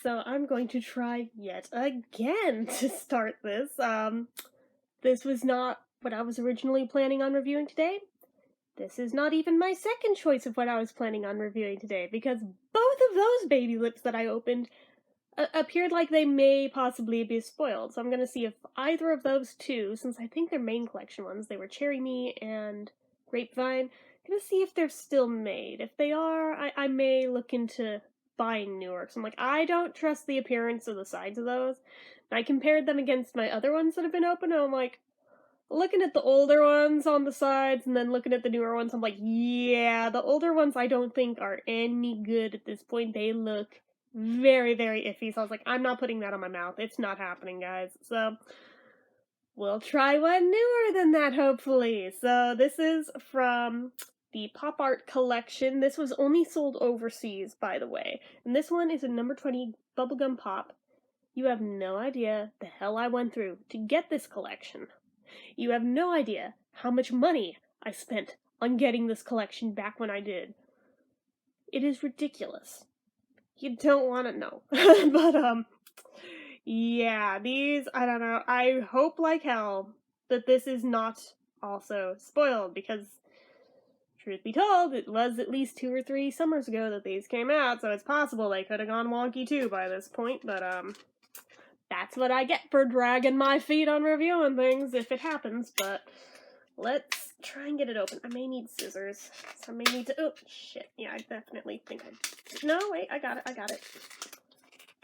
so I'm going to try yet again to start this. This was not what I was originally planning on reviewing today. This is not even my second choice of what I was planning on reviewing today, because both of those baby lips that I opened appeared like they may possibly be spoiled. So I'm gonna see if either of those two, since I think they're main collection ones, they were Cherry Me and Grapevine, I'm gonna see if they're still made. If they are, I may look into buying newer. So I'm like, I don't trust the appearance of the sides of those. And I compared them against my other ones that have been open, and I'm like, looking at the older ones on the sides and then looking at the newer ones, I'm like, yeah, the older ones I don't think are any good at this point. They look very, very iffy. So I was like, I'm not putting that on my mouth. It's not happening, guys. So we'll try one newer than that, hopefully. So this is from the Pop Art collection. This was only sold overseas, by the way. And this one is a number 20 Bubblegum Pop. You have no idea the hell I went through to get this collection. You have no idea how much money I spent on getting this collection back when I did. It is ridiculous. You don't want to know. But, yeah, these, I don't know, I hope like hell that this is not also spoiled, because, truth be told, it was at least 2 or 3 summers ago that these came out, so it's possible they could have gone wonky too by this point, but, that's what I get for dragging my feet on reviewing things, if it happens, but let's try and get it open. I may need scissors, so I may need to, oh, shit, yeah, I definitely think no, wait, I got it.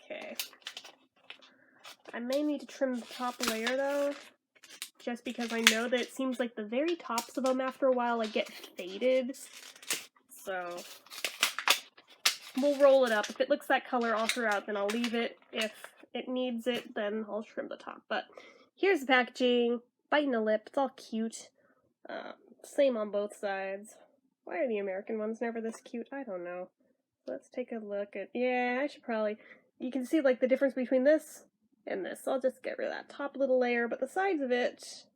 Okay. I may need to trim the top layer, though, just because I know that it seems like the very tops of them, after a while, like, get faded, so we'll roll it up. If it looks that color all throughout, then I'll leave it. If it needs it, then I'll trim the top. But here's the packaging. Biting a lip. It's all cute. Same on both sides. Why are the American ones never this cute? I don't know. Let's take a look at... Yeah, I should probably... You can see, like, the difference between this and this. I'll just get rid of that top little layer, but the sides of it...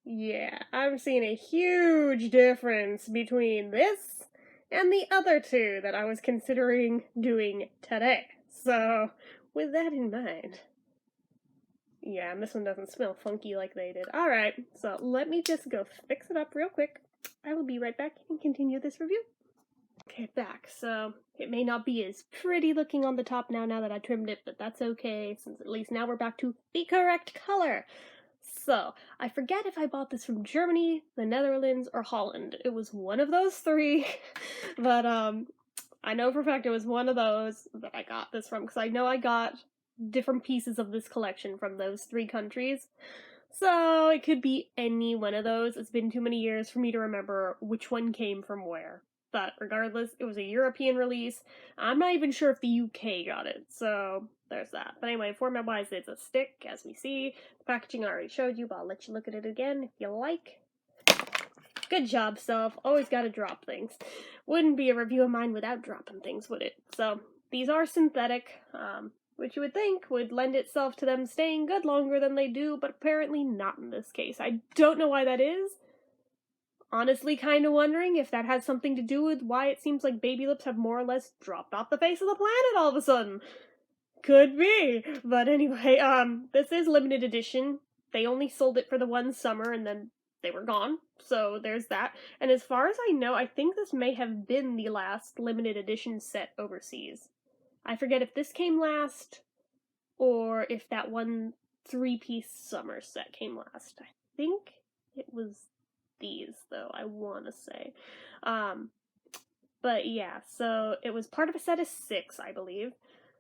Yeah, I'm seeing a huge difference between this and the other two that I was considering doing today. So, with that in mind... Yeah, and this one doesn't smell funky like they did. Alright, so let me just go fix it up real quick. I will be right back and continue this review. Okay, back. So, it may not be as pretty looking on the top now that I trimmed it, but that's okay, since at least now we're back to the correct color. So, I forget if I bought this from Germany, the Netherlands, or Holland. It was one of those 3, but, I know for a fact it was one of those that I got this from, because I know I got different pieces of this collection from those 3 countries. So it could be any one of those. It's been too many years for me to remember which one came from where. But regardless, it was a European release. I'm not even sure if the UK got it, so there's that. But anyway, format-wise, it's a stick, as we see. The packaging I already showed you, but I'll let you look at it again if you like. Good job, self. Always gotta drop things. Wouldn't be a review of mine without dropping things, would it? So, these are synthetic, which you would think would lend itself to them staying good longer than they do, but apparently not in this case. I don't know why that is. Honestly, kind of wondering if that has something to do with why it seems like baby lips have more or less dropped off the face of the planet all of a sudden. Could be. But anyway, this is limited edition. They only sold it for the one summer, and then they were gone. So there's that. And as far as I know, I think this may have been the last limited edition set overseas. I forget if this came last, or if that one 3-piece summer set came last. I think it was these, though, I want to say. But yeah, so it was part of a set of 6, I believe.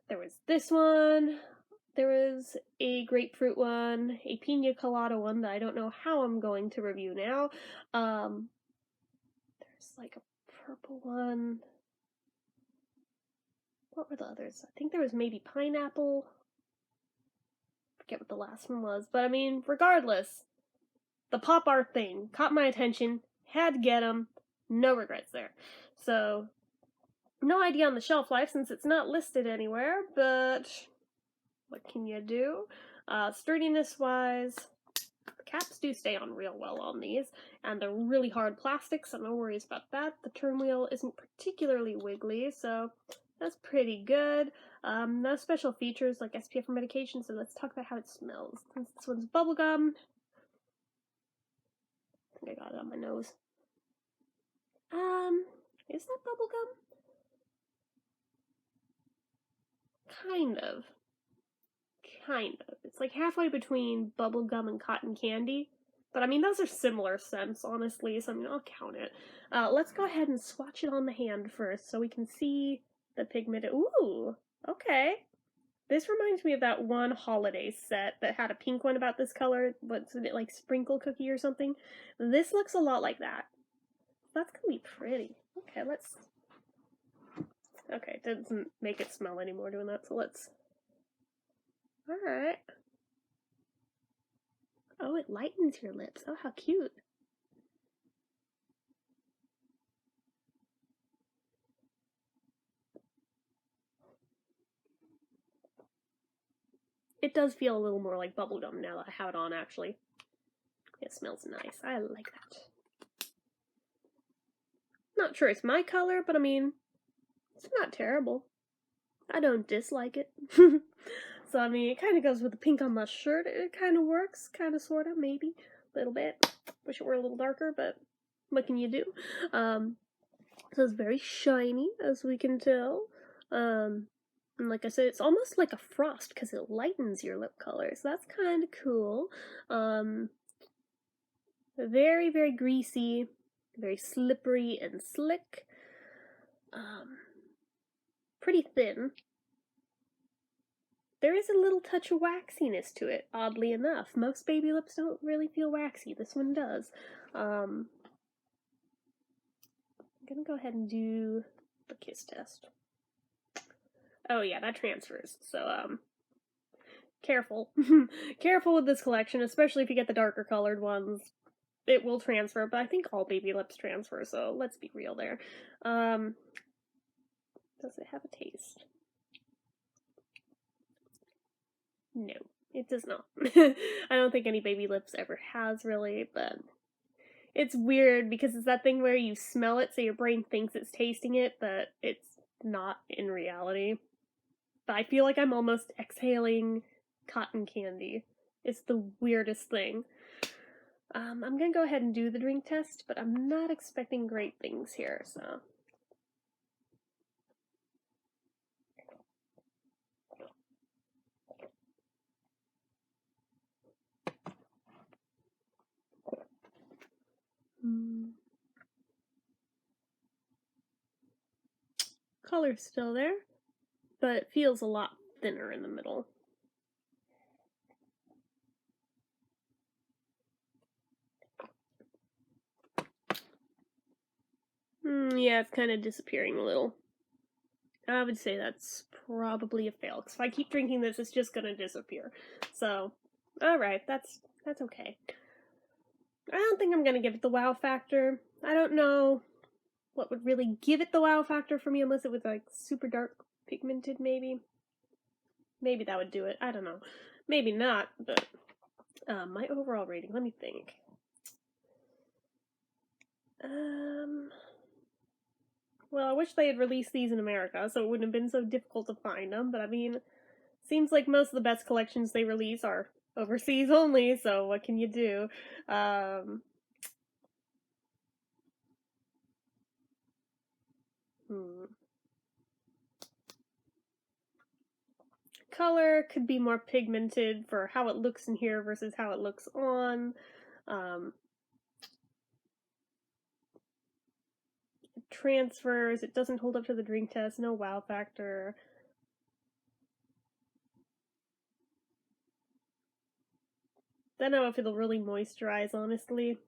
There was this one, there was a grapefruit one, a pina colada one that I don't know how I'm going to review now. There's like a purple one. What were the others? I think there was maybe pineapple. Forget what the last one was, but I mean, regardless, the pop art thing caught my attention, had to get them, no regrets there. So, no idea on the shelf life since it's not listed anywhere, but what can you do? Sturdiness-wise, the caps do stay on real well on these, and they're really hard plastic, so no worries about that. The turn wheel isn't particularly wiggly, so that's pretty good. No special features like SPF or medication, so let's talk about how it smells. This one's Bubblegum. I think I got it on my nose. Is that Bubblegum? Kind of. It's like halfway between bubblegum and cotton candy. But I mean, those are similar scents, honestly, so I mean, I'll count it. Let's go ahead and swatch it on the hand first so we can see the pigment. Ooh, okay. This reminds me of that one holiday set that had a pink one about this color. What's it, like sprinkle cookie or something? This looks a lot like that. That's gonna be pretty. Okay, let's... Okay, it doesn't make it smell anymore doing that, so let's... Alright. Oh, it lightens your lips. Oh, how cute. It does feel a little more like bubblegum now that I have it on, actually. It smells nice. I like that. Not sure it's my color, but I mean, it's not terrible. I don't dislike it. So, I mean, it kind of goes with the pink on my shirt. It kind of works, kind of, sort of, maybe. A little bit. Wish it were a little darker, but what can you do? So it's very shiny, as we can tell. And like I said, it's almost like a frost because it lightens your lip color, so that's kind of cool. Very, very greasy, very slippery and slick. Pretty thin. There is a little touch of waxiness to it, oddly enough. Most baby lips don't really feel waxy. This one does. I'm gonna go ahead and do the kiss test. Oh yeah, that transfers. So, careful. Careful with this collection, especially if you get the darker colored ones. It will transfer, but I think all baby lips transfer, so let's be real there. Does it have a taste? No, it does not. I don't think any baby lips ever has, really, but it's weird because it's that thing where you smell it so your brain thinks it's tasting it, but it's not in reality. But I feel like I'm almost exhaling cotton candy. It's the weirdest thing. I'm gonna go ahead and do the drink test, but I'm not expecting great things here, so... Color's still there, but it feels a lot thinner in the middle. Yeah, it's kind of disappearing a little. I would say that's probably a fail, because if I keep drinking this, it's just gonna disappear. So, alright, that's okay. I don't think I'm gonna give it the wow factor. I don't know what would really give it the wow factor for me, unless it was, like, super dark pigmented, maybe. Maybe that would do it. I don't know. Maybe not, but... my overall rating, let me think. Well, I wish they had released these in America, so it wouldn't have been so difficult to find them, but I mean, seems like most of the best collections they release are overseas only, so what can you do? Color could be more pigmented for how it looks in here versus how it looks on. It transfers, it doesn't hold up to the drink test, no wow factor. Don't know if it'll really moisturize, honestly.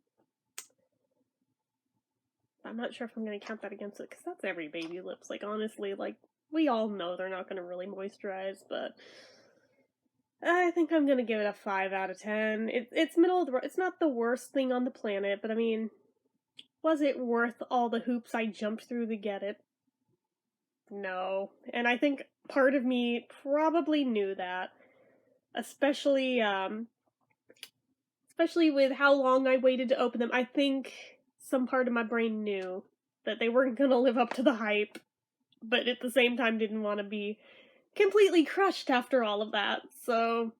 I'm not sure if I'm going to count that against it, because that's every baby lips. Like, honestly, like, we all know they're not going to really moisturize, but I think I'm going to give it a 5 out of 10. It's middle of the road. It's not the worst thing on the planet, but I mean, was it worth all the hoops I jumped through to get it? No. And I think part of me probably knew that. Especially with how long I waited to open them. I think some part of my brain knew that they weren't gonna live up to the hype, but at the same time didn't want to be completely crushed after all of that, so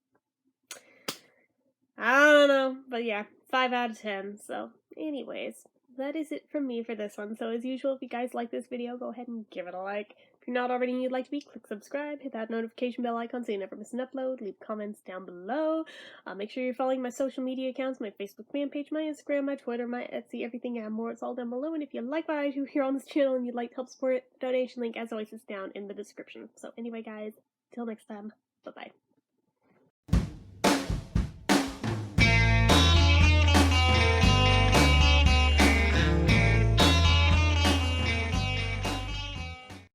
I don't know, but yeah, 5 out of 10, so anyways, that is it from me for this one. So as usual, if you guys like this video, go ahead and give it a like. If you're not already and you'd like to be, click subscribe, hit that notification bell icon so you never miss an upload, leave comments down below. Make sure you're following my social media accounts, my Facebook fan page, my Instagram, my Twitter, my Etsy, everything and more. It's all down below, and if you like what I do here on this channel and you'd like to help support it, the donation link, as always, is down in the description. So anyway, guys, till next time, bye-bye.